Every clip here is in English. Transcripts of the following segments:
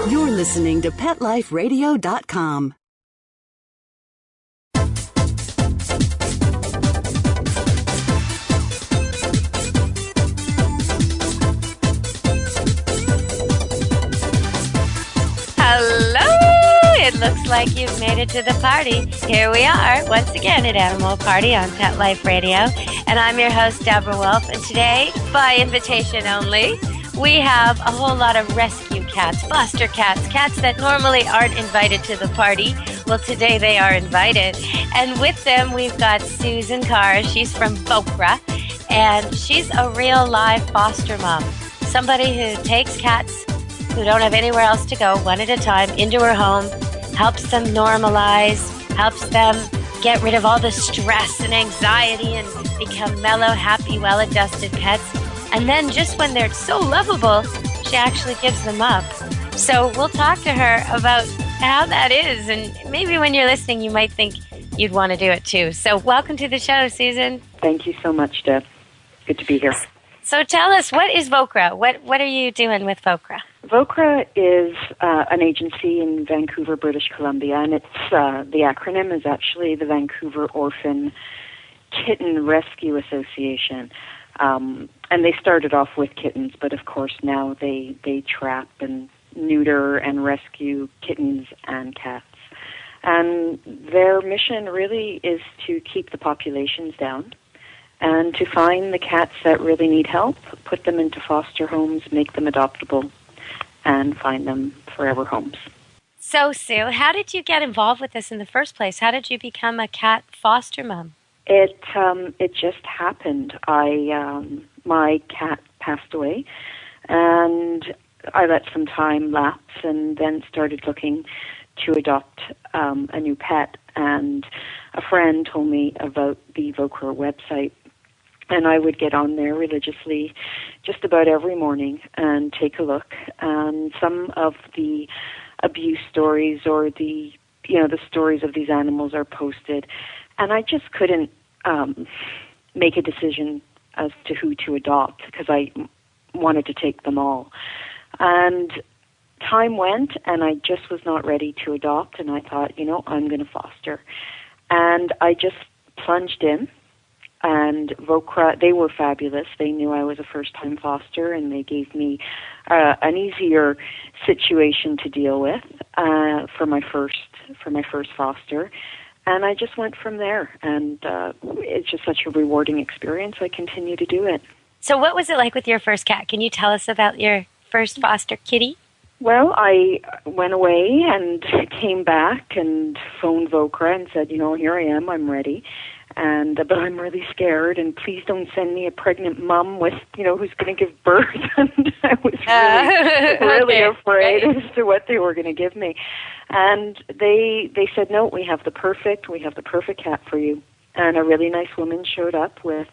You're listening to PetLifeRadio.com. Hello! It looks like you've made it to the party. Here we are, once again at Animal Party on Pet Life Radio. And I'm your host, Deborah Wolf. And today, by invitation only, we have a whole lot of rescue cats, foster cats, cats that normally aren't invited to the party. Well, today they are invited. And with them, we've got Susan Carr. She's from Vocra, and she's a real live foster mom. Somebody who takes cats who don't have anywhere else to go, one at a time, into her home, helps them normalize, helps them get rid of all the stress and anxiety and become mellow, happy, well-adjusted pets. And then just when they're so lovable, she actually gives them up. So we'll talk to her about how that is. And maybe when you're listening, you might think you'd want to do it too. So welcome to the show, Susan. Thank you so much, Deb. Good to be here. So tell us, what is Vocra? What are you doing with Vocra? Vocra is an agency in Vancouver, British Columbia, and it's the acronym is actually the Vancouver Orphan Kitten Rescue Association. And they started off with kittens, but of course now they trap and neuter and rescue kittens and cats. And their mission really is to keep the populations down and to find the cats that really need help, put them into foster homes, make them adoptable, and find them forever homes. So, Sue, how did you get involved with this in the first place? How did you become a cat foster mom? It just happened. My cat passed away, and I let some time lapse, and then started looking to adopt a new pet. And a friend told me about the Vocra website, and I would get on there religiously just about every morning and take a look. And some of the abuse stories or the stories of these animals are posted, and I just couldn't make a decision as to who to adopt because I wanted to take them all. And time went, and I just was not ready to adopt, and I thought, I'm going to foster. And I just plunged in, and Vocra, they were fabulous. They knew I was a first-time foster, and they gave me an easier situation to deal with for my first foster. And I just went from there, and it's just such a rewarding experience. I continue to do it. So what was it like with your first cat? Can you tell us about your first foster kitty? Well, I went away and came back and phoned Vocra and said, here I am, I'm ready. But I'm really scared, and please don't send me a pregnant mom with, who's going to give birth. And I was really afraid as to what they were going to give me. And they said, no, we have the perfect cat for you. And a really nice woman showed up with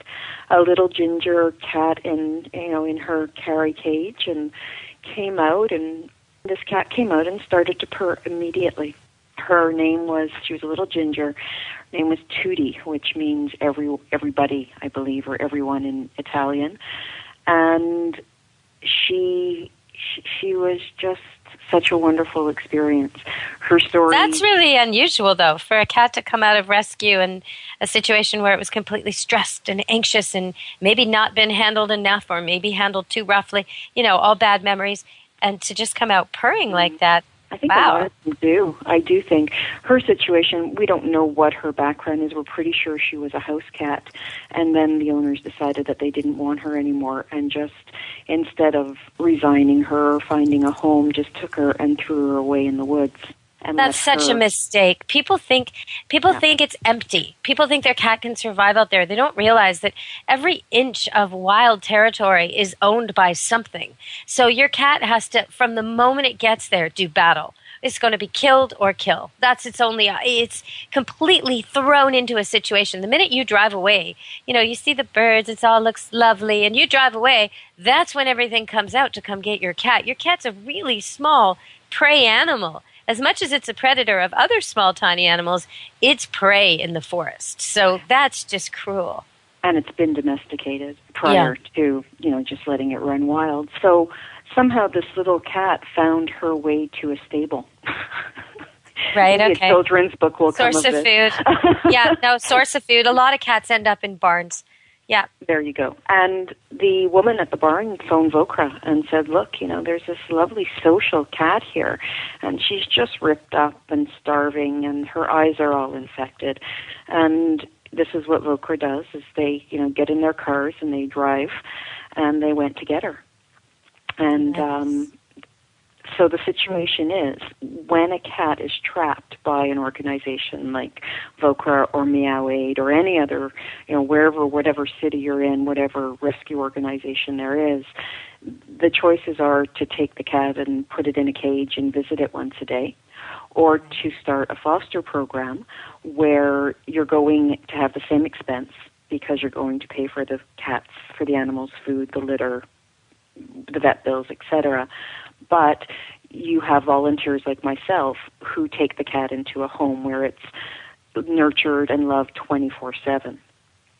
a little ginger cat in her carry cage, and came out, and this cat came out and started to purr immediately. She was a little ginger. Her name was Tutti, which means everybody, I believe, or everyone in Italian. And she was just such a wonderful experience. Her story... That's really unusual, though, for a cat to come out of rescue in a situation where it was completely stressed and anxious and maybe not been handled enough or maybe handled too roughly, all bad memories, and to just come out purring like that. I think a lot of them do. I do think her situation, we don't know what her background is. We're pretty sure she was a house cat, and then the owners decided that they didn't want her anymore, and just instead of resigning her or finding a home, just took her and threw her away in the woods. And that's such a mistake. People think it's empty. People think their cat can survive out there. They don't realize that every inch of wild territory is owned by something. So your cat has to, from the moment it gets there, do battle. It's going to be killed or kill. It's completely thrown into a situation. The minute you drive away, you see the birds, it all looks lovely, and you drive away, that's when everything comes out to come get your cat. Your cat's a really small prey animal. As much as it's a predator of other small, tiny animals, it's prey in the forest. So that's just cruel. and it's been domesticated prior to, just letting it run wild. So somehow this little cat found her way to a stable. Right, Maybe okay. A children's book will come of Source of this. food. Source of food. A lot of cats end up in barns. Yeah. There you go. And the woman at the barn phoned Vokra and said, look, there's this lovely social cat here, and she's just ripped up and starving, and her eyes are all infected. And this is what Vokra does, is they, get in their cars and they drive, and they went to get her. And so the situation is, when a cat is trapped by an organization like Vokra or Meow Aid or any other, whatever city you're in, whatever rescue organization there is, the choices are to take the cat and put it in a cage and visit it once a day, or to start a foster program where you're going to have the same expense because you're going to pay for the cats, for the animals' food, the litter, the vet bills, etc. But you have volunteers like myself who take the cat into a home where it's nurtured and loved 24/7.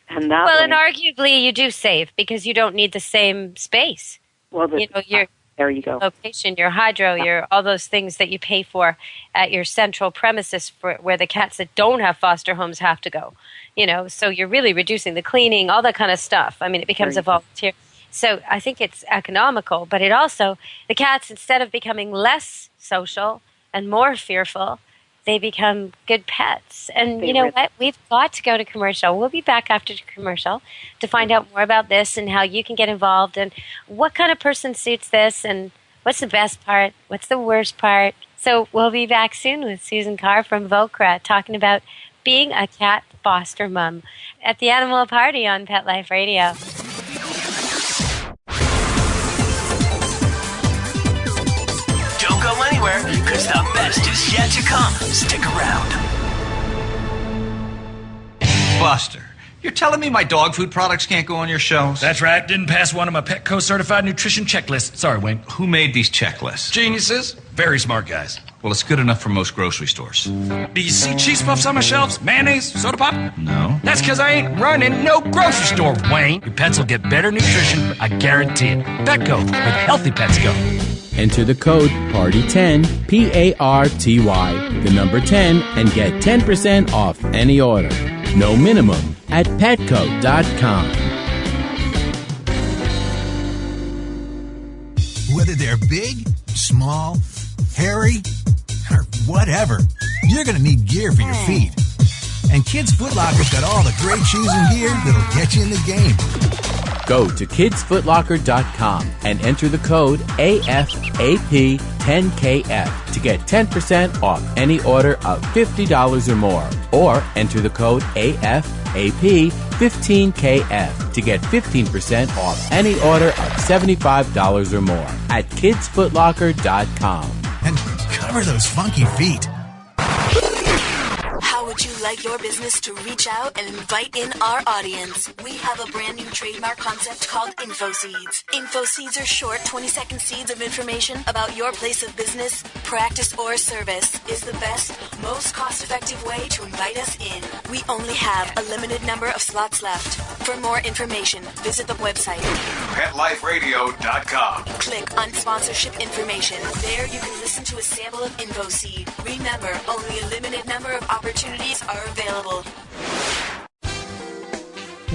And that and arguably you do save because you don't need the same space. Well, your there you go. Location, your hydro, your all those things that you pay for at your central premises where the cats that don't have foster homes have to go. So you're really reducing the cleaning, all that kind of stuff. I mean, it becomes a volunteer. So I think it's economical, but it also, the cats, instead of becoming less social and more fearful, they become good pets. And you know what? We've got to go to commercial. We'll be back after the commercial to find out more about this and how you can get involved and what kind of person suits this and what's the best part, what's the worst part. So we'll be back soon with Susan Carr from Vokra talking about being a cat foster mom at the Animal Party on Pet Life Radio. Don't go anywhere, because the best is yet to come. Stick around. Buster, you're telling me my dog food products can't go on your shelves? That's right. Didn't pass one of my Petco certified nutrition checklists. Sorry, Wayne. Who made these checklists? Geniuses. Very smart guys. Well, it's good enough for most grocery stores. Do you see cheese puffs on my shelves? Mayonnaise? Soda pop? No. That's because I ain't running no grocery store, Wayne. Your pets will get better nutrition, I guarantee it. Petco, where the healthy pets go. Enter the code PARTY10, PARTY, the number 10, and get 10% off any order. No minimum at petco.com. Whether they're big, small, hairy, or whatever, you're going to need gear for your feet. And Kids Foot Locker's got all the great shoes and gear that'll get you in the game. Go to kidsfootlocker.com and enter the code AFAP10KF to get 10% off any order of $50 or more. Or enter the code AFAP15KF to get 15% off any order of $75 or more at kidsfootlocker.com. And cover those funky feet. How would you like your business to reach out and invite in our audience? We have a brand new trademark concept called InfoSeeds. InfoSeeds are short 20-second seeds of information about your place of business, practice, or service. Is the best, most cost-effective way to invite us in. We only have a limited number of slots left. For more information, visit the website PetLifeRadio.com. Click on sponsorship information. There you can listen to a sample of InfoSeed. Remember, only a limited number of opportunities are available.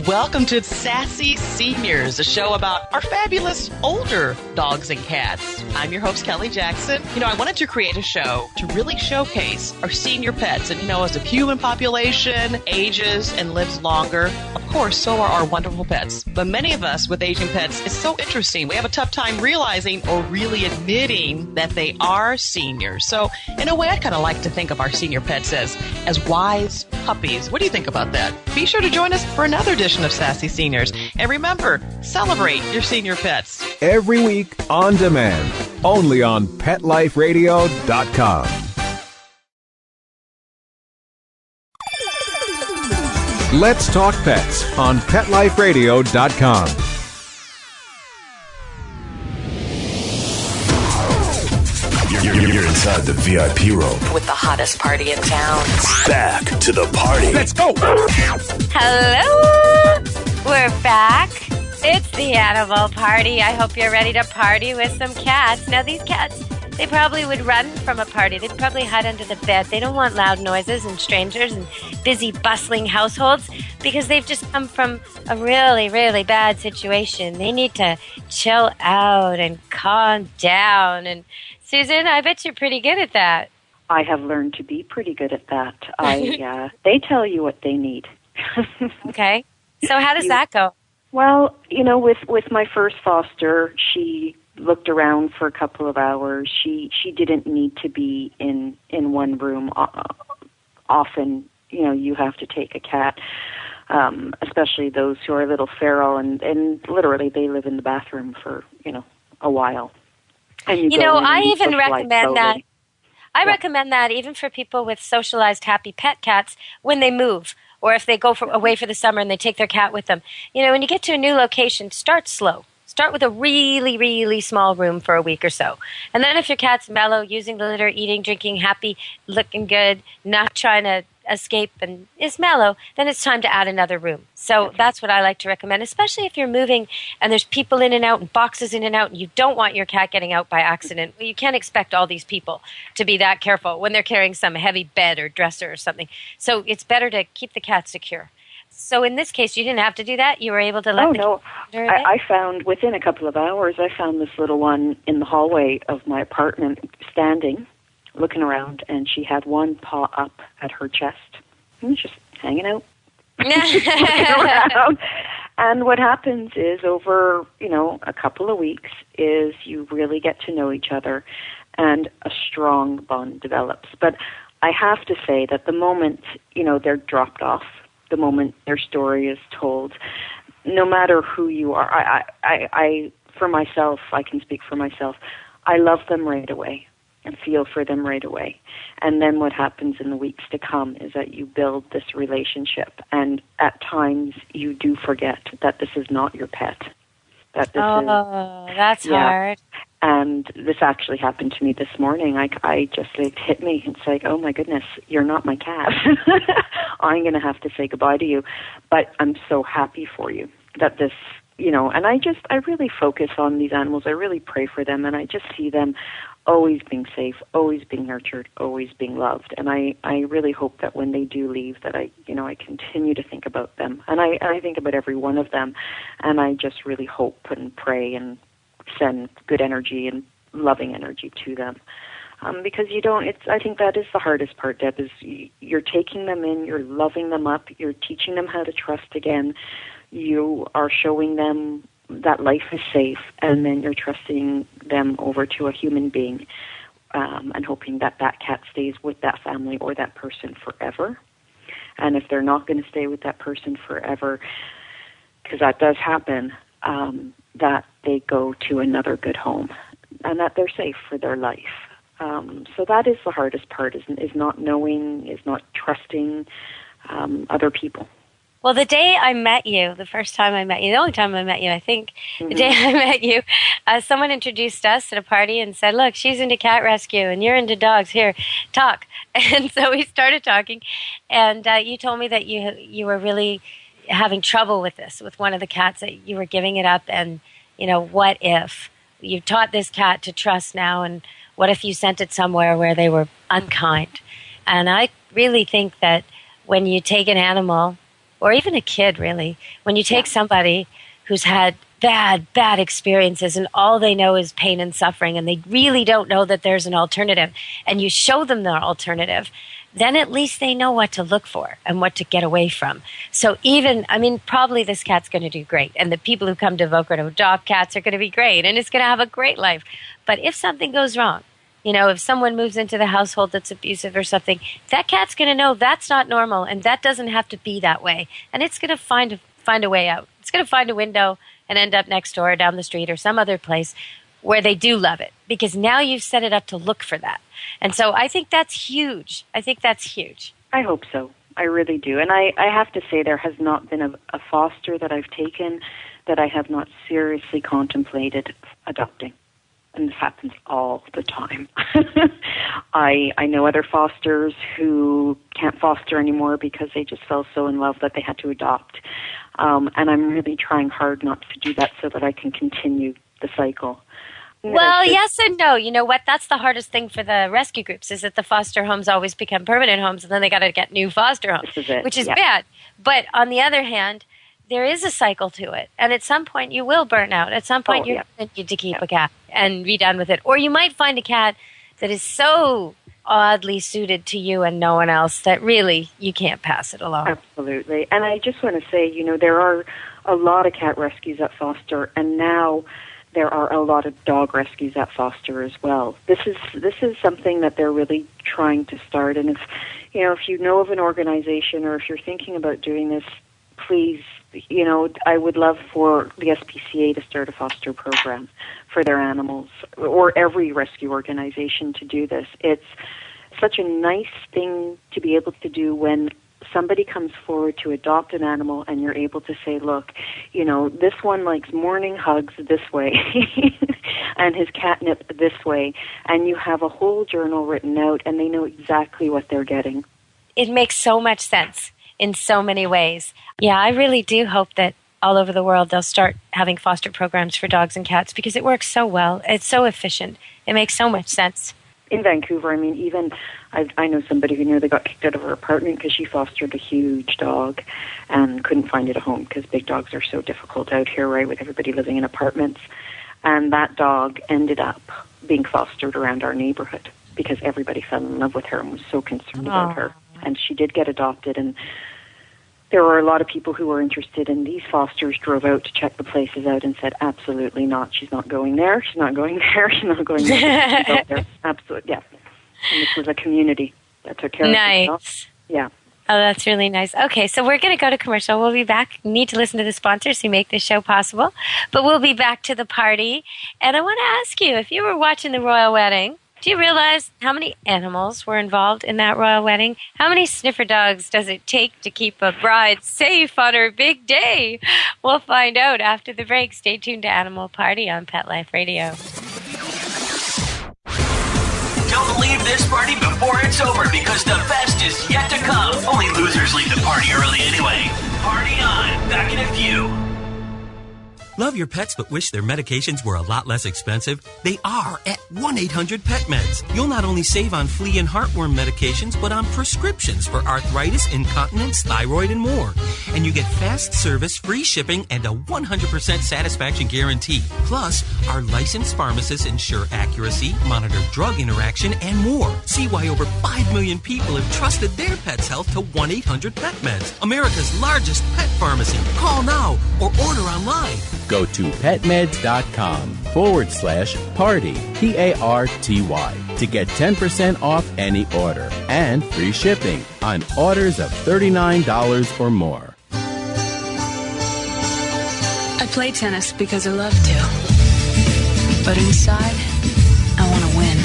Welcome to Sassy Seniors, a show about our fabulous older dogs and cats. I'm your host, Kelly Jackson. I wanted to create a show to really showcase our senior pets. And, as the human population ages and lives longer, of course, so are our wonderful pets. But many of us with aging pets, it's so interesting. We have a tough time realizing or really admitting that they are seniors. So, in a way, I kind of like to think of our senior pets as wise puppies. What do you think about that? Be sure to join us for another edition of Sassy Seniors. And remember, celebrate your senior pets. Every week on demand, only on PetLifeRadio.com. Let's Talk Pets on PetLifeRadio.com. You're inside the VIP room with the hottest party in town. Back to the party. Let's go. Hello. We're back. It's the animal party. I hope you're ready to party with some cats. Now, these cats, they probably would run from a party. They'd probably hide under the bed. They don't want loud noises and strangers and busy, bustling households because they've just come from a really, really bad situation. They need to chill out and calm down. And Susan, I bet you're pretty good at that. I have learned to be pretty good at that. They tell you what they need. Okay. So how does that go? Well, with my first foster, she looked around for a couple of hours. She didn't need to be in one room. Often, you have to take a cat, especially those who are a little feral, and literally they live in the bathroom for, a while. And I even recommend that. I Yeah. recommend that even for people with socialized happy pet cats when they move or if they go away for the summer and they take their cat with them. When you get to a new location, start slow. Start with a really, really small room for a week or so. And then if your cat's mellow, using the litter, eating, drinking, happy, looking good, not trying to escape and is mellow, then it's time to add another room. So that's what I like to recommend, especially if you're moving and there's people in and out and boxes in and out and you don't want your cat getting out by accident. Well, you can't expect all these people to be that careful when they're carrying some heavy bed or dresser or something. So it's better to keep the cat secure. So in this case, you didn't have to do that? You were able to let no. I found within a couple of hours, I found this little one in the hallway of my apartment standing, looking around, and she had one paw up at her chest. And just hanging out. Looking around. And what happens is over, a couple of weeks is you really get to know each other and a strong bond develops. But I have to say that the moment, they're dropped off, the moment their story is told, no matter who you are, I for myself, I can speak for myself, I love them right away and feel for them right away. And then what happens in the weeks to come is that you build this relationship, and at times you do forget that this is not your pet. That this is, that's hard. And this actually happened to me this morning. I just, it hit me. It's like, oh my goodness, you're not my cat. I'm going to have to say goodbye to you. But I'm so happy for you that this, and I really focus on these animals. I really pray for them, and I just see them always being safe, always being nurtured, always being loved. And I really hope that when they do leave that I continue to think about them. And I think about every one of them, and I just really hope and pray and send good energy and loving energy to them. Because I think that is the hardest part, Deb, is you're taking them in, you're loving them up, you're teaching them how to trust again, you are showing them that life is safe, and then you're trusting them over to a human being, and hoping that cat stays with that family or that person forever. And if they're not going to stay with that person forever, because that does happen, that they go to another good home and that they're safe for their life. So that is the hardest part, is not knowing, is not trusting other people. Well, the day I met you, the first time I met you, the only time I met you, I think, the day I met you, someone introduced us at a party and said, look, she's into cat rescue and you're into dogs. Here, talk. And so we started talking, and you told me that you were really having trouble with this, with one of the cats, that you were giving it up, and, what if you taught this cat to trust now, and what if you sent it somewhere where they were unkind? And I really think that when you take an animal, or even a kid, really, when you take somebody who's had bad experiences and all they know is pain and suffering, and they really don't know that there's an alternative, and you show them the alternative, then at least they know what to look for and what to get away from. So probably this cat's going to do great, and the people who come to Voca to adopt cats are going to be great, and it's going to have a great life. But if something goes wrong, if someone moves into the household that's abusive or something, that cat's going to know that's not normal, and that doesn't have to be that way. And it's going to find a way out. It's going to find a window and end up next door or down the street or some other place where they do love it, because now you've set it up to look for that. And so I think that's huge. I hope so. I really do. And I have to say, there has not been a foster that I've taken that I have not seriously contemplated adopting. and this happens all the time. I know other fosters who can't foster anymore because they just fell so in love that they had to adopt. And I'm really trying hard not to do that so that I can continue the cycle. Well, yes and no. You know what? That's the hardest thing for the rescue groups is that the foster homes always become permanent homes, and then they got to get new foster homes, which is bad. But on the other hand, there is a cycle to it, and at some point you will burn out. At some point you're going to need to keep a cat and be done with it. Or you might find a cat that is so oddly suited to you and no one else that really you can't pass it along. Absolutely. And I just want to say, there are a lot of cat rescues at foster, and now there are a lot of dog rescues at foster as well. This is something that they're really trying to start. And if you know of an organization or if you're thinking about doing this, please, I would love for the SPCA to start a foster program for their animals, or every rescue organization to do this. It's such a nice thing to be able to do when somebody comes forward to adopt an animal and you're able to say, look, this one likes morning hugs this way and his catnip this way, and you have a whole journal written out and they know exactly what they're getting. It makes so much sense in so many ways. Yeah, I really do hope that all over the world they'll start having foster programs for dogs and cats because it works so well. It's so efficient. It makes so much sense. In Vancouver, even I know somebody who nearly got kicked out of her apartment because she fostered a huge dog and couldn't find it a home because big dogs are so difficult out here, right, with everybody living in apartments. And that dog ended up being fostered around our neighborhood because everybody fell in love with her and was so concerned about her. And she did get adopted, and there were a lot of people who were interested, and these fosters drove out to check the places out and said, absolutely not. She's not going there. She's not going there. She's not going there. She's out there. Absolutely, yeah. And this was a community that took care of itself. Nice. Yeah. Oh, that's really nice. Okay, so we're going to go to commercial. We'll be back. You need to listen to the sponsors who make this show possible. But we'll be back to the party. And I want to ask you, if you were watching the royal wedding, do you realize how many animals were involved in that royal wedding? How many sniffer dogs does it take to keep a bride safe on her big day? We'll find out after the break. Stay tuned to Animal Party on Pet Life Radio. Don't leave this party before it's over because the best is yet to come. Only losers leave the party early anyway. Party on. Back in a few. Love your pets but wish their medications were a lot less expensive? They are at 1-800-PET-MEDS. You'll not only save on flea and heartworm medications, but on prescriptions for arthritis, incontinence, thyroid, and more. And you get fast service, free shipping, and a 100% satisfaction guarantee. Plus, our licensed pharmacists ensure accuracy, monitor drug interaction, and more. See why over 5 million people have trusted their pet's health to 1-800-PET-MEDS, America's largest pet pharmacy. Call now or order online. Go to petmeds.com/party, PARTY, to get 10% off any order and free shipping on orders of $39 or more. I play tennis because I love to. But inside, I want to win.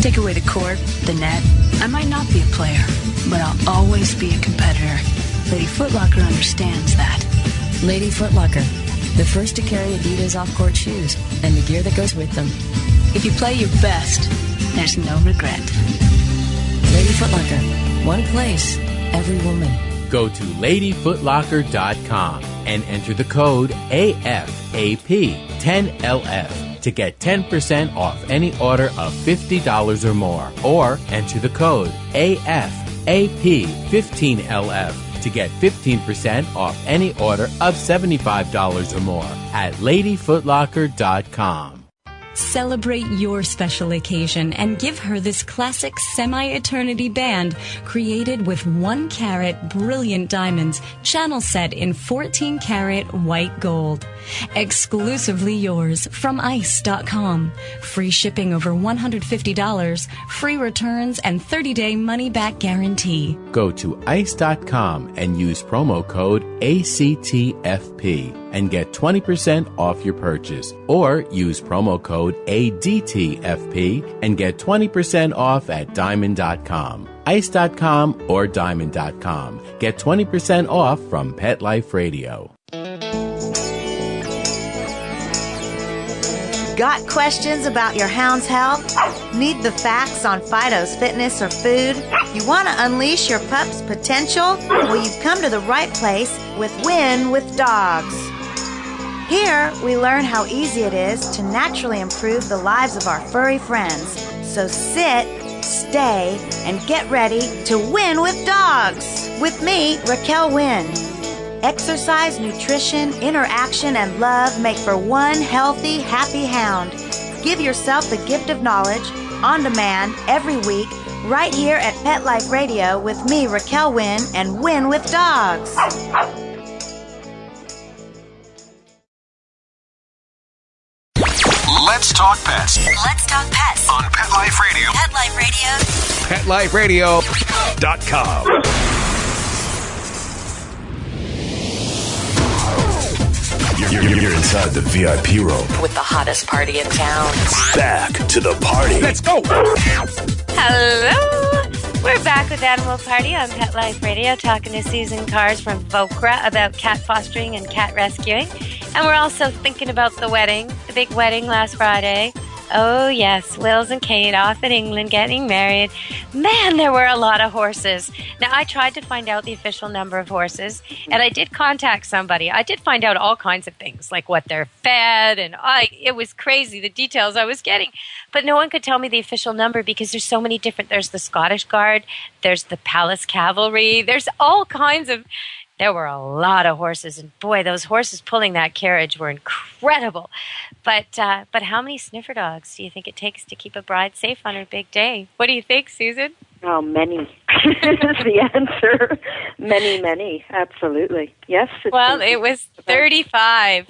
Take away the court, the net. I might not be a player, but I'll always be a competitor. Lady Foot Locker understands that. Lady Foot Locker, the first to carry Adidas off-court shoes and the gear that goes with them. If you play your best, there's no regret. Lady Foot Locker, one place, every woman. Go to ladyfootlocker.com and enter the code AFAP10LF to get 10% off any order of $50 or more. Or enter the code AFAP15LF to get 15% off any order of $75 or more at ladyfootlocker.com. Celebrate your special occasion and give her this classic semi-eternity band created with 1-carat brilliant diamonds, channel set in 14-carat white gold. Exclusively yours from ice.com. Free shipping over $150, free returns, and 30-day money-back guarantee. Go to ice.com and use promo code ACTFP and get 20% off your purchase. Or use promo code ADTFP and get 20% off at diamond.com. Ice.com or diamond.com. Get 20% off from Pet Life Radio. Got questions about your hound's health? Need the facts on Fido's fitness or food? You want to unleash your pup's potential? Well, you've come to the right place with Win with Dogs. Here, we learn how easy it is to naturally improve the lives of our furry friends. So sit, stay, and get ready to win with dogs. With me, Raquel Wynn. Exercise, nutrition, interaction, and love make for one healthy, happy hound. Give yourself the gift of knowledge on demand every week right here at Pet Life Radio with me, Raquel Wynn, and Win with Dogs. Let's talk pets Let's talk pets on Pet Life Radio. Pet Life Radio. PetLifeRadio.com. You're inside the VIP room. With the hottest party in town. Back to the party. Let's go. Hello! We're back with Animal Party on Pet Life Radio, talking to Susan Cars from Vocra about cat fostering and cat rescuing. And we're also thinking about the wedding, the big wedding last Friday. Oh, yes, Wills and Kate off in England getting married. Man, there were a lot of horses. Now, I tried to find out the official number of horses, and I did contact somebody. I did find out all kinds of things, like what they're fed, and it was crazy, the details I was getting. But no one could tell me the official number because there's so many different. There's the Scottish Guard, there's the Palace Cavalry, there's all kinds of. There were a lot of horses, and boy, those horses pulling that carriage were incredible. But how many sniffer dogs do you think it takes to keep a bride safe on her big day? What do you think, Susan? Oh, many is the answer. Many, absolutely. Yes. Well, it was 35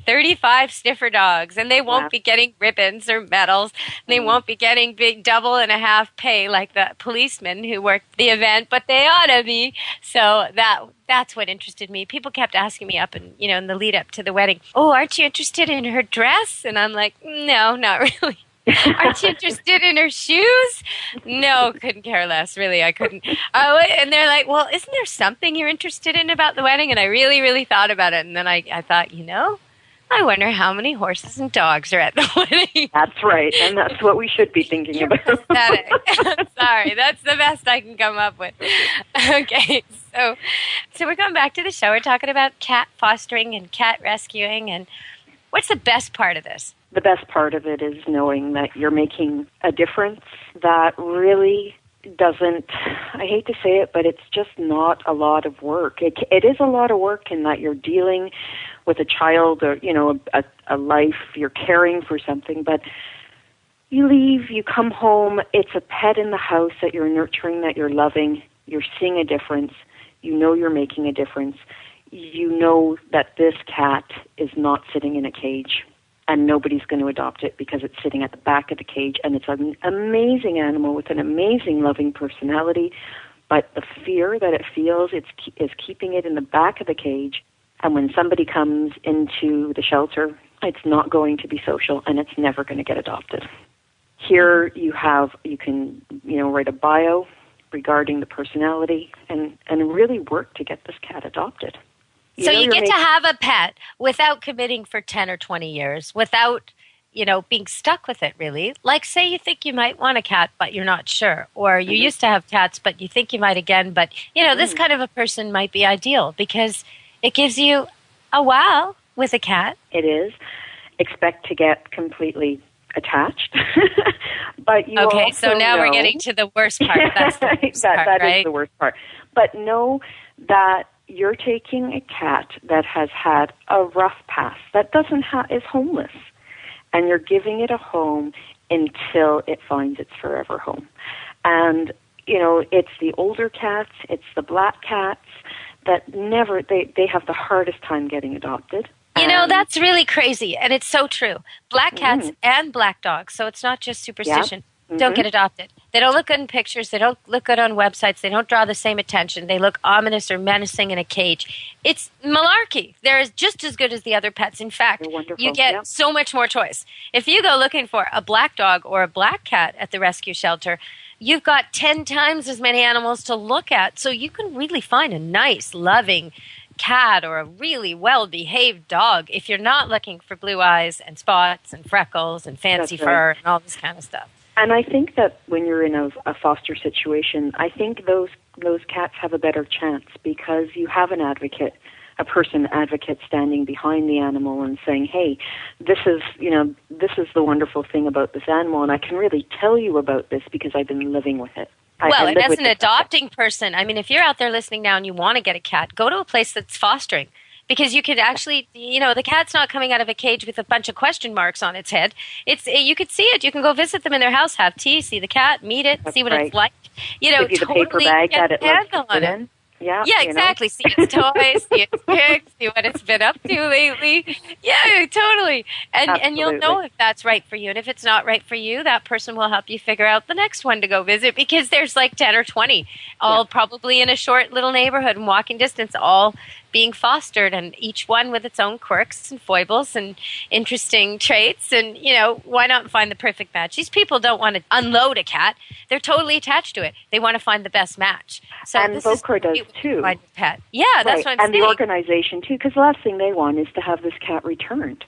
sniffer dogs, and they won't be getting ribbons or medals. They won't be getting big double and a half pay like the policemen who worked the event, but they ought to be. So that's what interested me. People kept asking me up in the lead up to the wedding, oh, aren't you interested in her dress? And I'm like, no, not really. Aren't you interested in her shoes? No, couldn't care less. Really, I couldn't. And they're like, well, isn't there something you're interested in about the wedding? And I really, really thought about it. And then I thought, I wonder how many horses and dogs are at the wedding. That's right. And that's what we should be thinking about. Sorry, that's the best I can come up with. Okay, so we're going back to the show. We're talking about cat fostering and cat rescuing. And what's the best part of this? The best part of it is knowing that you're making a difference that really doesn't, I hate to say it, but it's just not a lot of work. It is a lot of work in that you're dealing with a child or, a life, you're caring for something, but you leave, you come home, it's a pet in the house that you're nurturing, that you're loving, you're seeing a difference, you're making a difference, that this cat is not sitting in a cage. And nobody's going to adopt it because it's sitting at the back of the cage. And it's an amazing animal with an amazing, loving personality. But the fear that it feels is keeping it in the back of the cage. And when somebody comes into the shelter, it's not going to be social and it's never going to get adopted. Here you can write a bio regarding the personality and really work to get this cat adopted. So you get to have a pet without committing for 10 or 20 years, without, being stuck with it, really. Like, say you think you might want a cat, but you're not sure. Or you used to have cats, but you think you might again. But, this kind of a person might be ideal because it gives you a wow with a cat. It is. Expect to get completely attached. But you okay, so now we're getting to the worst part. That's the worst part, that right? is the worst part. But know that you're taking a cat that has had a rough past, that is homeless, and you're giving it a home until it finds its forever home. And, it's the older cats, it's the black cats that they have the hardest time getting adopted. That's really crazy, and it's so true. Black cats and black dogs, so it's not just superstition, don't get adopted. They don't look good in pictures. They don't look good on websites. They don't draw the same attention. They look ominous or menacing in a cage. It's malarkey. They're just as good as the other pets. In fact, you get so much more choice. If you go looking for a black dog or a black cat at the rescue shelter, you've got 10 times as many animals to look at. So you can really find a nice, loving cat or a really well-behaved dog if you're not looking for blue eyes and spots and freckles and fancy fur and all this kind of stuff. And I think that when you're in a foster situation, I think those cats have a better chance because you have an advocate, a person advocate standing behind the animal and saying, hey, this is the wonderful thing about this animal, and I can really tell you about this because I've been living with it. Well, and as an adopting person, I mean, if you're out there listening now and you want to get a cat, go to a place that's fostering. Because you could actually, the cat's not coming out of a cage with a bunch of question marks on its head. You could see it. You can go visit them in their house, have tea, see the cat, meet it, see what it's like. Give you the paper bag that it likes to sit in. Yeah, exactly. See its toys, see its pics, see what it's been up to lately. Yeah, totally. And you'll know if that's right for you. And if it's not right for you, that person will help you figure out the next one to go visit because there's like 10 or 20, all probably in a short little neighborhood and walking distance, all being fostered, and each one with its own quirks and foibles and interesting traits. And, why not find the perfect match? These people don't want to unload a cat. They're totally attached to it. They want to find the best match. So and Vocra does too. Pet. Yeah, that's what I'm saying. And the organization too, because the last thing they want is to have this cat returned.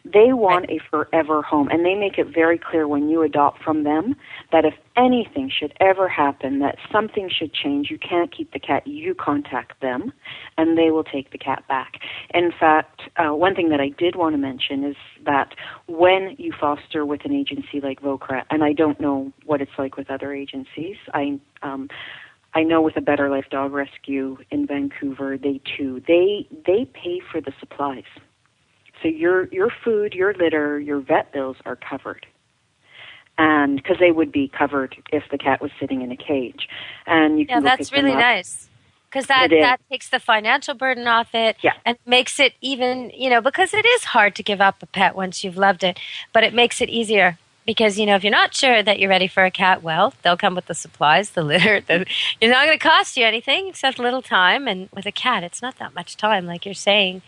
They want a forever home, and they make it very clear when you adopt from them that if anything should ever happen, that something should change, you can't keep the cat, you contact them, and they will take the cat back. In fact, one thing that I did want to mention is that when you foster with an agency like Vocra, and I don't know what it's like with other agencies, I know with a Better Life Dog Rescue in Vancouver, they pay for the supplies. So your food, your litter, your vet bills are covered. And because they would be covered if the cat was sitting in a cage. And you can that's really nice. Because that takes the financial burden off it and makes it even, because it is hard to give up a pet once you've loved it, but it makes it easier. Because, if you're not sure that you're ready for a cat, well, they'll come with the supplies, the litter. It's not going to cost you anything except a little time. And with a cat, it's not that much time, like you're saying.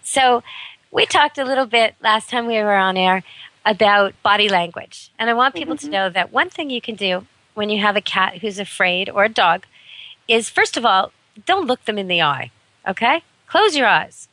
So we talked a little bit last time we were on air about body language. And I want people to know that one thing you can do when you have a cat who's afraid or a dog is, first of all, don't look them in the eye, okay? Close your eyes.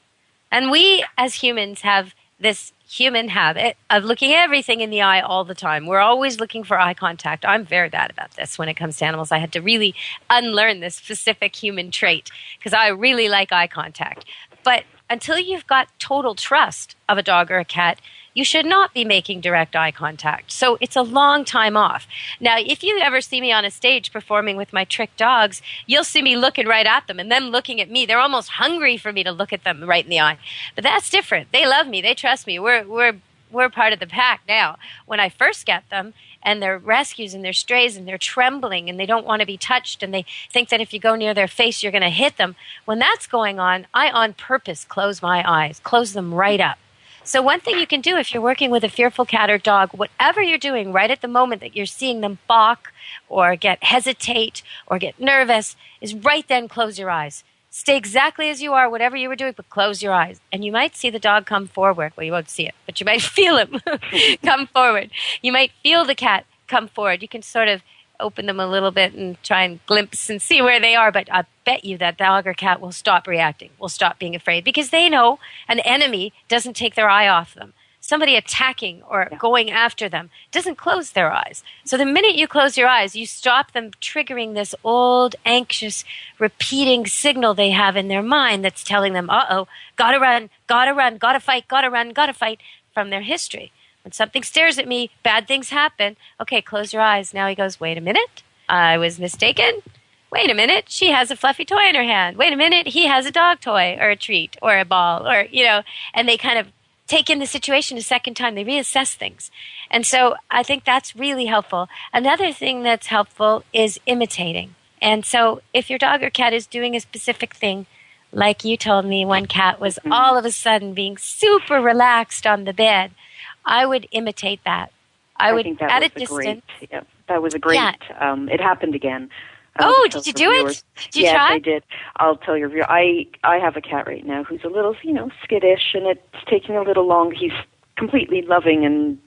And we as humans have this human habit of looking everything in the eye all the time. We're always looking for eye contact. I'm very bad about this when it comes to animals. I had to really unlearn this specific human trait because I really like eye contact. But until you've got total trust of a dog or a cat, you should not be making direct eye contact. So it's a long time off. Now, if you ever see me on a stage performing with my trick dogs, you'll see me looking right at them and them looking at me. They're almost hungry for me to look at them right in the eye. But that's different. They love me. They trust me. We're part of the pack now. When I first get them, and they're rescues and they're strays and they're trembling and they don't want to be touched and they think that if you go near their face, you're going to hit them. When that's going on, I on purpose close my eyes, close them right up. So one thing you can do if you're working with a fearful cat or dog, whatever you're doing right at the moment that you're seeing them balk or hesitate or get nervous, is right then close your eyes. Stay exactly as you are, whatever you were doing, but close your eyes. And you might see the dog come forward. Well, you won't see it, but you might feel him come forward. You might feel the cat come forward. You can sort of open them a little bit and try and glimpse and see where they are. But I bet you that dog or cat will stop reacting, will stop being afraid, because they know an enemy doesn't take their eye off them. Somebody attacking or going after them doesn't close their eyes. So the minute you close your eyes, you stop them triggering this old, anxious, repeating signal they have in their mind that's telling them, uh-oh, gotta run, gotta fight, gotta run, gotta fight, from their history. When something stares at me, bad things happen. Okay, close your eyes. Now he goes, wait a minute, I was mistaken. Wait a minute, she has a fluffy toy in her hand. Wait a minute, he has a dog toy or a treat or a ball or, and they kind of take in the situation a second time. They reassess things. And so I think that's really helpful. Another thing that's helpful is imitating. And so if your dog or cat is doing a specific thing, like you told me one cat was all of a sudden being super relaxed on the bed, I would imitate that. I would, think that at a distance. That was a great, it happened again. Did you do it? Did you try? Yes, I did. I'll tell your viewer. I have a cat right now who's a little, skittish, and it's taking a little long. He's completely loving, and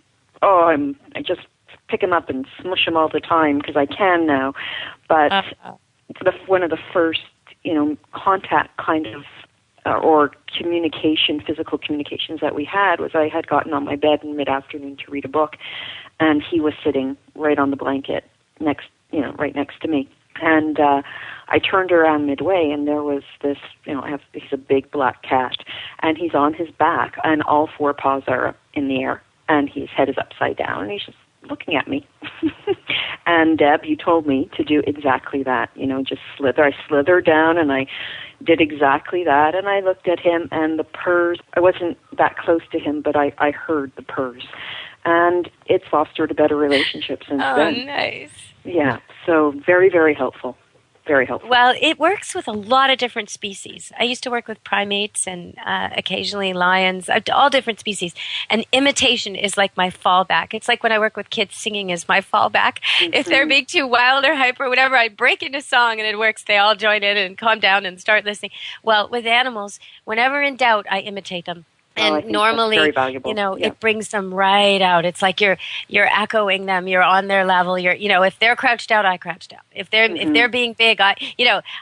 I just pick him up and smush him all the time because I can now. But one of the first, contact kind of or communication, physical communications that we had was I had gotten on my bed in mid-afternoon to read a book, and he was sitting right on the blanket right next to me. And I turned around midway, and there was this, he's a big black cat, and he's on his back, and all four paws are up in the air, and his head is upside down, and he's just looking at me. And Deb, you told me to do exactly that, just slither. I slithered down, and I did exactly that, and I looked at him, and the purrs, I wasn't that close to him, but I heard the purrs. And it's fostered a better relationship since then. Oh, nice. Yeah, so very, very helpful. Very helpful. Well, it works with a lot of different species. I used to work with primates and occasionally lions, all different species. And imitation is like my fallback. It's like when I work with kids, singing is my fallback. Mm-hmm. If they're being too wild or hyper or whatever, I break into song and it works. They all join in and calm down and start listening. Well, with animals, whenever in doubt, I imitate them. And normally, it brings them right out. It's like you're echoing them. You're on their level. If they're crouched out, I crouched out. If they're being big, I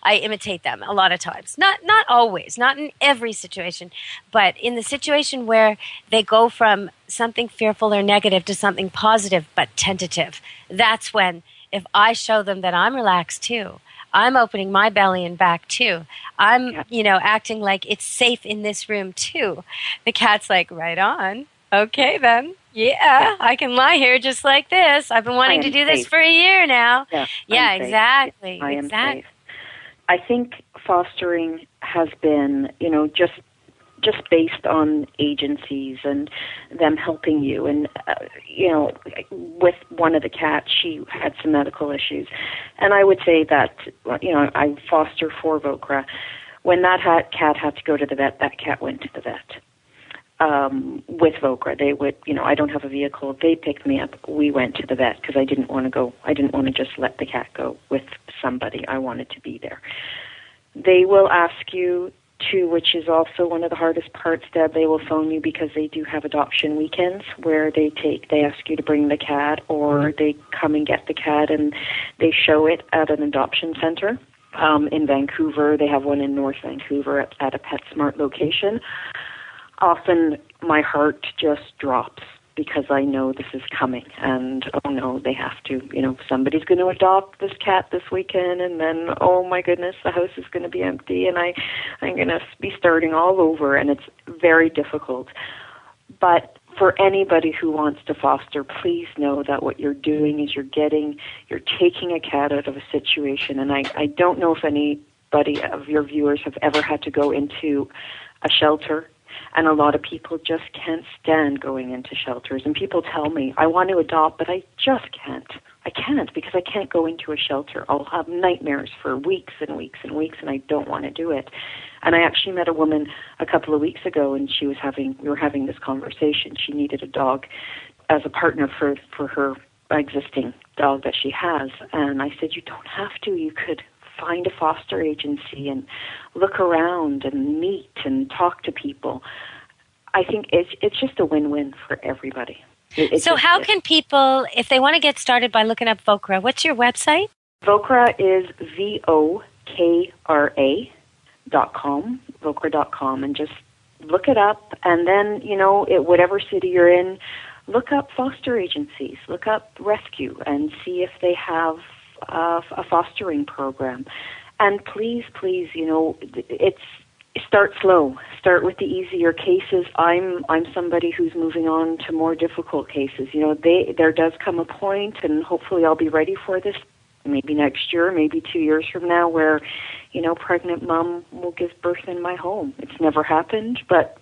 imitate them a lot of times. Not always, not in every situation, but in the situation where they go from something fearful or negative to something positive but tentative. That's when, if I show them that I'm relaxed too, I'm opening my belly and back too. I'm, acting like it's safe in this room too. The cat's like, right on. Okay then. Yeah, I can lie here just like this. I've been wanting to do this for a year now. Yeah, exactly. I am safe. I think fostering has been, just based on agencies and them helping you. And, with one of the cats, she had some medical issues. And I would say that, I foster for Vokra. When that cat had to go to the vet, that cat went to the vet. With Vokra, they would, I don't have a vehicle. They picked me up. We went to the vet because I didn't want to go. I didn't want to just let the cat go with somebody. I wanted to be there. They will ask you to, which is also one of the hardest parts, Deb, they will phone you because they do have adoption weekends where they ask you to bring the cat, or they come and get the cat and they show it at an adoption center. In Vancouver, they have one in North Vancouver at a PetSmart location. Often my heart just drops because I know this is coming, and oh no, they have to, somebody's going to adopt this cat this weekend, and then, oh my goodness, the house is going to be empty, and I'm going to be starting all over, and it's very difficult. But for anybody who wants to foster, please know that what you're doing is you're taking a cat out of a situation, and I don't know if anybody of your viewers have ever had to go into a shelter. And a lot of people just can't stand going into shelters. And people tell me, I want to adopt, but I just can't. I can't because I can't go into a shelter. I'll have nightmares for weeks and weeks and weeks, and I don't want to do it. And I actually met a woman a couple of weeks ago, and we were having this conversation. She needed a dog as a partner for her existing dog that she has. And I said, you don't have to. You could find a foster agency and look around and meet and talk to people. I think it's just a win-win for everybody. So how can people, if they want to get started by looking up Vokra, what's your website? Vokra is Vokra.com, Vokra.com, and just look it up. And then, whatever city you're in, look up foster agencies, look up rescue, and see if they have a fostering program. And please, start slow. Start with the easier cases. I'm somebody who's moving on to more difficult cases. There does come a point, and hopefully I'll be ready for this, maybe next year, maybe 2 years from now, where, pregnant mom will give birth in my home. It's never happened, but,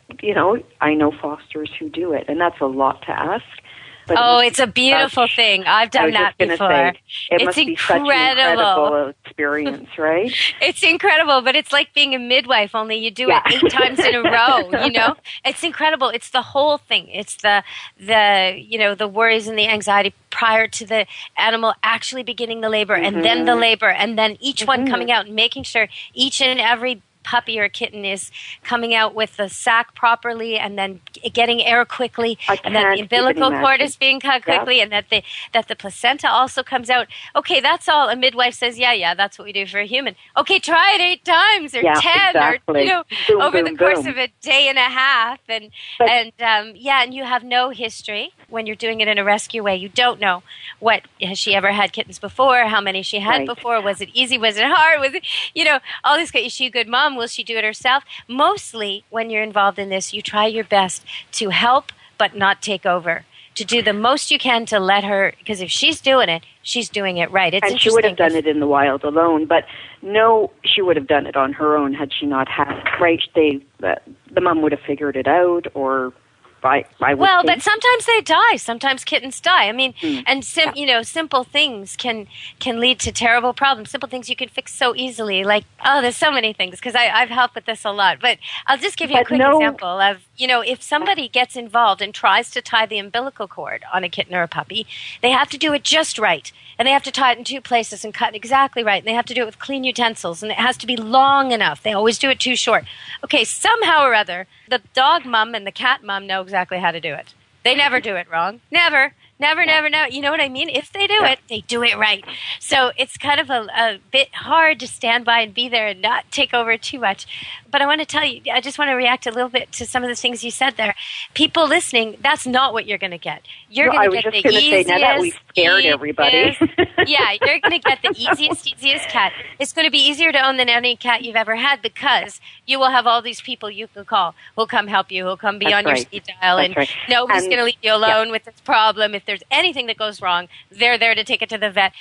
I know fosters who do it, and that's a lot to ask. But it's a beautiful thing. I've done that before. It must be such an incredible experience, right? It's incredible, but it's like being a midwife, only you do it 8 times in a row, It's incredible. It's the whole thing. It's the worries and the anxiety prior to the animal actually beginning the labor, and then the labor, and then each one coming out and making sure each and every puppy or kitten is coming out with the sac properly and then getting air quickly, and that the umbilical cord is being cut quickly, and that the placenta also comes out. Okay, that's all. A midwife says, yeah, that's what we do for a human. Okay, try it 8 times or 10 exactly. or boom, over boom, the course boom. of a day and a half, and you have no history when you're doing it in a rescue way. You don't know what has she ever had kittens before, how many she had before, was it easy, was it hard, was it, all this. Is she a good mom? Will she do it herself? Mostly when you're involved in this, you try your best to help but not take over, to do the most you can to let her, because if she's doing it, she's doing it right. It's and she would have done it in the wild alone, but no, she would have done it on her own had she not had, the mom would have figured it out, or I would think. But sometimes they die. Sometimes kittens die. I mean, and simple things can lead to terrible problems. Simple things you can fix so easily. Like, there's so many things, because I've helped with this a lot. But I'll just give you a quick example of, if somebody gets involved and tries to tie the umbilical cord on a kitten or a puppy, they have to do it just right. And they have to tie it in 2 places and cut it exactly right. And they have to do it with clean utensils. And it has to be long enough. They always do it too short. Okay, somehow or other, the dog mom and the cat mom know exactly how to do it. They never do it wrong. Never. You know what I mean? If they do it, they do it right. So it's kind of a bit hard to stand by and be there and not take over too much. But I want to tell you, I just want to react a little bit to some of the things you said there. People listening, that's not what you're going to get. You're going to get the easiest. Now that we scared everybody. You're going to get the easiest cat. It's going to be easier to own than any cat you've ever had, because you will have all these people you can call who'll come help you, who'll come be on your speed dial, and nobody's going to leave you alone with this problem. If there's anything that goes wrong, they're there to take it to the vet.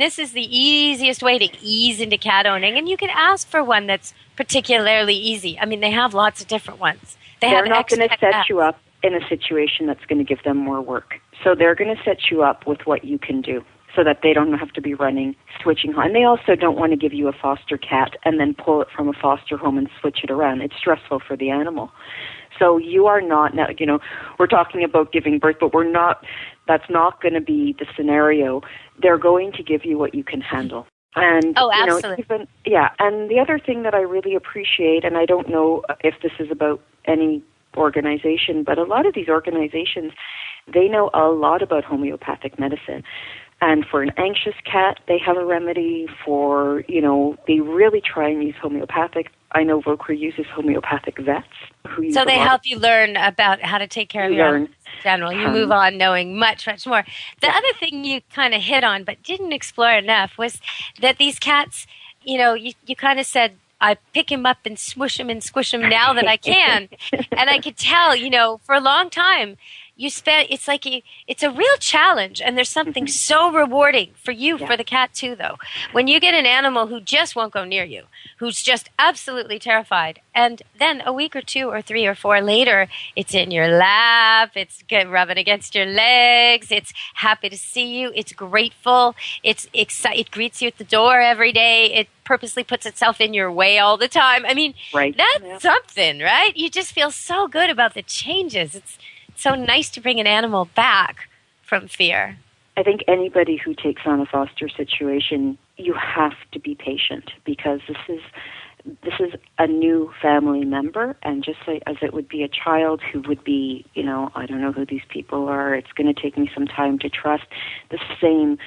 This is the easiest way to ease into cat owning, and you can ask for one that's particularly easy. I mean, they have lots of different ones. They're not going to set you up in a situation that's going to give them more work. So they're going to set you up with what you can do, so that they don't have to be switching home. And they also don't want to give you a foster cat and then pull it from a foster home and switch it around. It's stressful for the animal. So you are not, we're talking about giving birth, but that's not going to be the scenario. They're going to give you what you can handle. And, absolutely. And the other thing that I really appreciate, and I don't know if this is about any organization, but a lot of these organizations, they know a lot about homeopathic medicine. And for an anxious cat, they have a remedy. For, they really try and use homeopathic. I know Vocre uses homeopathic vets. So they help you learn about how to take care of your animals in general. You move on knowing much, much more. The other thing you kind of hit on but didn't explore enough was that these cats, you kind of said, I pick him up and smush him and squish him now that I can. And I could tell, for a long time, it's a real challenge, and there's something so rewarding for you, for the cat too, though. When you get an animal who just won't go near you, who's just absolutely terrified, and then a week or 2 or 3 or 4 later, it's in your lap, it's rubbing against your legs, it's happy to see you, it's grateful, it greets you at the door every day, it purposely puts itself in your way all the time. I mean, that's something, right? You just feel so good about the changes. It's so nice to bring an animal back from fear. I think anybody who takes on a foster situation, you have to be patient, because this is a new family member, and just like as it would be a child who would be, I don't know who these people are, it's going to take me some time to trust. The same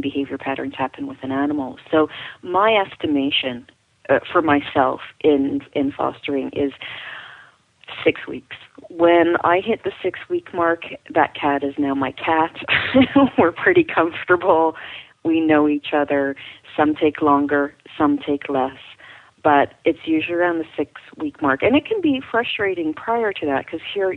behavior patterns happen with an animal. So my estimation for myself in fostering is 6 weeks. When I hit the 6-week mark, that cat is now my cat. We're pretty comfortable. We know each other. Some take longer, some take less. But it's usually around the 6-week mark. And it can be frustrating prior to that, because here,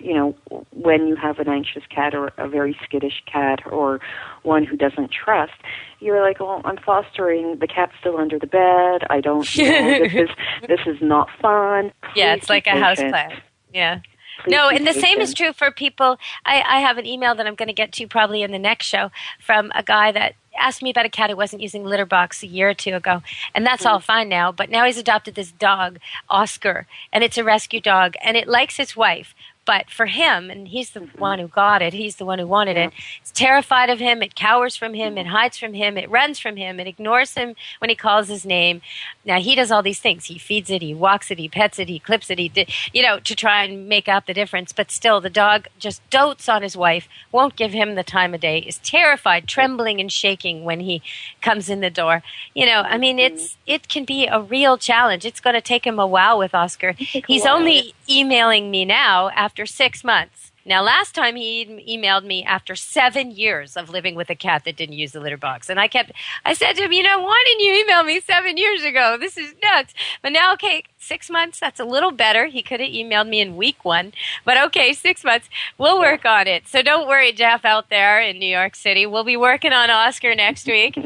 when you have an anxious cat or a very skittish cat or one who doesn't trust, you're like, oh, I'm fostering, the cat's still under the bed. I don't know, this is not fun. Yeah, it's like a houseplant. Yeah. No, and the same is true for people. I have an email that I'm going to get to probably in the next show from a guy that asked me about a cat who wasn't using litter box a year or 2 ago. And that's all fine now. But now he's adopted this dog, Oscar, and it's a rescue dog. And it likes its wife, But for him, and he's the one who got it, he's the one who wanted it, it's terrified of him, it cowers from him, it hides from him, it runs from him, it ignores him when he calls his name. Now, he does all these things. He feeds it, he walks it, he pets it, he clips it, to try and make up the difference. But still, the dog just dotes on his wife, won't give him the time of day, is terrified, trembling and shaking when he comes in the door. It can be a real challenge. It's going to take him a while with Oscar. He's only emailing me now after 6 months. Now, last time he emailed me after 7 years of living with a cat that didn't use the litter box. And I said to him, why didn't you email me 7 years ago? This is nuts. But now, 6 months, that's a little better. He could have emailed me in week 1. But 6 months, we'll work on it. So don't worry, Jeff, out there in New York City. We'll be working on Oscar next week.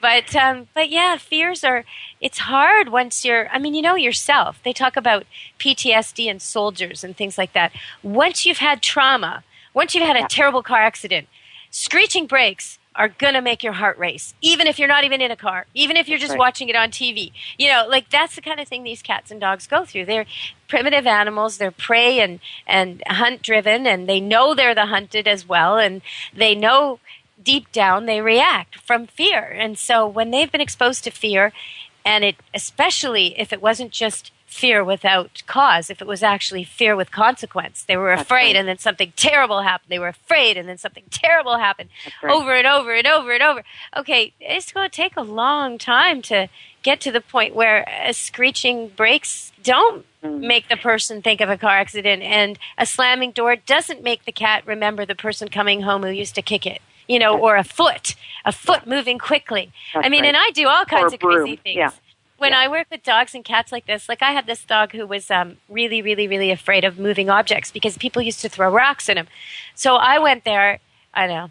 But yeah, fears it's hard once yourself. They talk about PTSD and soldiers and things like that. Once you've had trauma, once you've had a terrible car accident, screeching brakes are going to make your heart race, even if you're not even in a car, even if you're just watching it on TV. That's the kind of thing these cats and dogs go through. They're primitive animals. They're prey and hunt-driven, and they know they're the hunted as well, and they know deep down they react from fear. And so when they've been exposed to fear, and especially if it wasn't just fear without cause, if it was actually fear with consequence. They were afraid and then something terrible happened. They were afraid and then something terrible happened over and over and over and over. Okay, it's going to take a long time to get to the point where screeching brakes don't make the person think of a car accident, and a slamming door doesn't make the cat remember the person coming home who used to kick it, or a foot moving quickly. And I do all kinds of crazy things. Yeah. When I work with dogs and cats like this, I had this dog who was really, really, really afraid of moving objects because people used to throw rocks at him. So I went there, and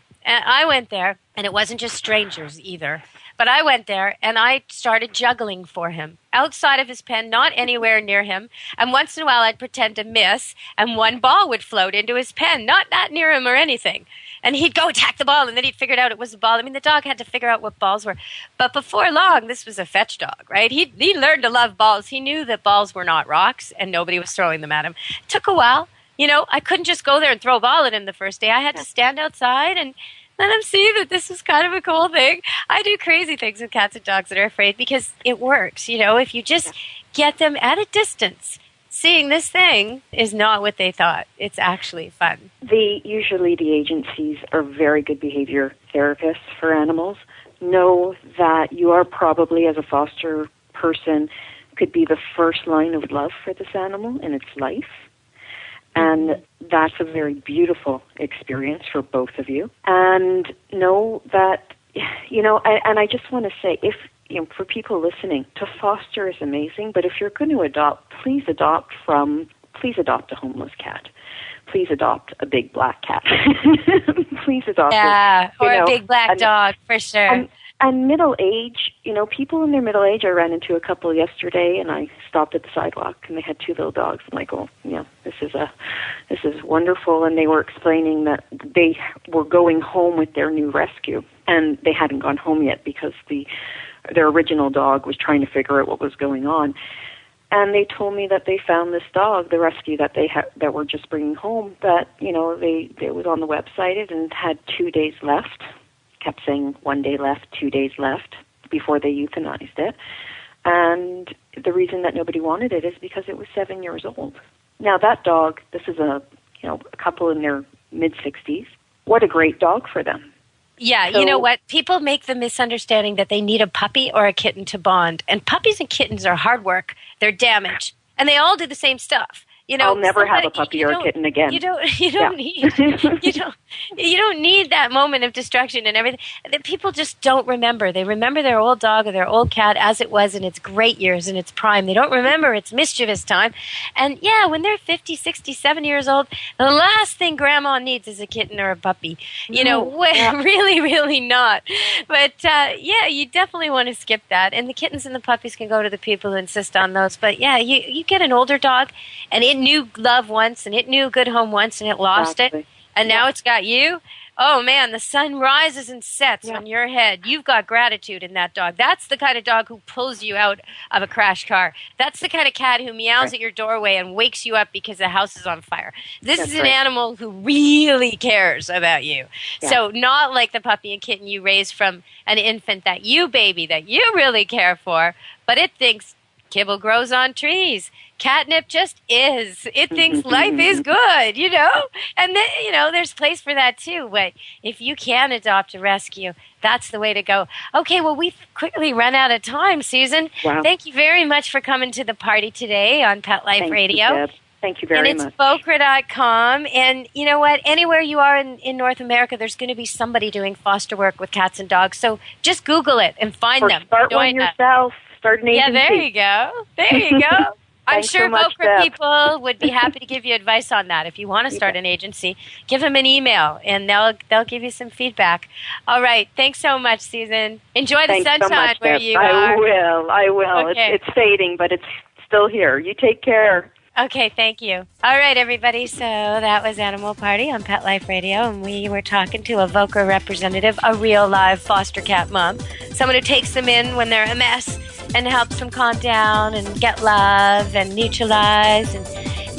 it wasn't just strangers either. But I went there, and I started juggling for him outside of his pen, not anywhere near him. And once in a while, I'd pretend to miss, and one ball would float into his pen, not that near him or anything. And he'd go attack the ball, and then he'd figure out it was a ball. The dog had to figure out what balls were. But before long, this was a fetch dog, right? He learned to love balls. He knew that balls were not rocks, and nobody was throwing them at him. It took a while. I couldn't just go there and throw a ball at him the first day. I had to stand outside and let him see that this was kind of a cool thing. I do crazy things with cats and dogs that are afraid because it works. If you just get them at a distance, seeing this thing is not what they thought. It's actually fun. Usually the agencies are very good behavior therapists for animals. Know that you are probably, as a foster person, could be the first line of love for this animal in its life. And that's a very beautiful experience for both of you. And know that, and I just want to say, for people listening, to foster is amazing, but if you're going to adopt, please adopt a homeless cat. Please adopt a big black cat. Please adopt a big black dog, for sure. And middle age, people in their middle age, I ran into a couple yesterday, and I stopped at the sidewalk, and they had 2 little dogs. I'm like, this is wonderful. And they were explaining that they were going home with their new rescue, and they hadn't gone home yet because their original dog was trying to figure out what was going on. And they told me that they found this dog, the rescue that that were just bringing home, that, it was on the website and had 2 days left. Kept saying 1 day left, 2 days left before they euthanized it. And the reason that nobody wanted it is because it was 7 years old. Now that dog, this is a couple in their mid-60s. What a great dog for them. Yeah, you know what? People make the misunderstanding that they need a puppy or a kitten to bond. And puppies and kittens are hard work. They're damage. And they all do the same stuff. I'll never have a puppy or a kitten again. You don't need that moment of destruction and everything. People just don't remember. They remember their old dog or their old cat as it was in its great years, in its prime. They don't remember its mischievous time. And when they're 50, 60, 70 years old, the last thing grandma needs is a kitten or a puppy. Really, really not. But you definitely want to skip that. And the kittens and the puppies can go to the people who insist on those. But you get an older dog, and it knew love once, and it knew a good home once, and it lost it, and now it's got you. oh man, the sun rises and sets on your head. You've got gratitude in that dog. That's the kind of dog who pulls you out of a crashed car. That's the kind of cat who meows at your doorway and wakes you up because the house is on fire. This is an animal who really cares about you. Yeah. So not like the puppy and kitten you raised from an infant that you really care for, but it thinks kibble grows on trees. Catnip just is. It thinks life is good, you know? And then, you know, there's place for that too. But if you can adopt a rescue, that's the way to go. Okay, well, we've quickly run out of time, Susan. Wow. Thank you very much for coming to the party today on Pet Life Radio. Thank you very much. And it's Boca.com. And you know what? Anywhere you are in North America, there's going to be somebody doing foster work with cats and dogs. So just Google it and find them. Start one yourself. Start an agency. Yeah, there you go. There you go. I'm sure Boca people would be happy to give you advice on that. If you want to start an agency, give them an email, and they'll give you some feedback. All right. Thanks so much, Susan. Enjoy the sunshine where you are. I will. Okay. It's fading, but it's still here. You take care. Okay, thank you. All right, everybody. So that was Animal Party on Pet Life Radio, and we were talking to a VOCA representative, a real live foster cat mom, someone who takes them in when they're a mess and helps them calm down and get love and neutralize and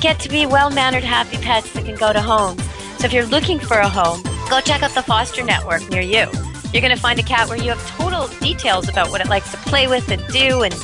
get to be well-mannered, happy pets that can go to homes. So if you're looking for a home, go check out the Foster Network near you. You're going to find a cat where you have total details about what it likes to play with and do, and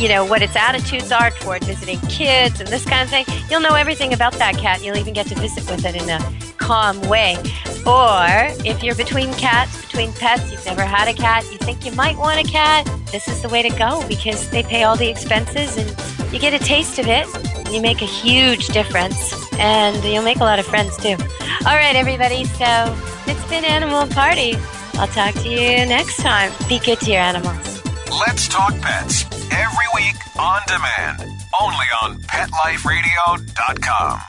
you know what its attitudes are toward visiting kids and this kind of thing. You'll know everything about that cat. You'll even get to visit with it in a calm way. Or if you're between pets, you've never had a cat, you think you might want a cat, this is the way to go, because they pay all the expenses and you get a taste of it. You make a huge difference, and you'll make a lot of friends too. All right, everybody, so it's been Animal Party. I'll talk to you next time. Be good to your animals. Let's Talk Pets, every week on demand, only on PetLifeRadio.com.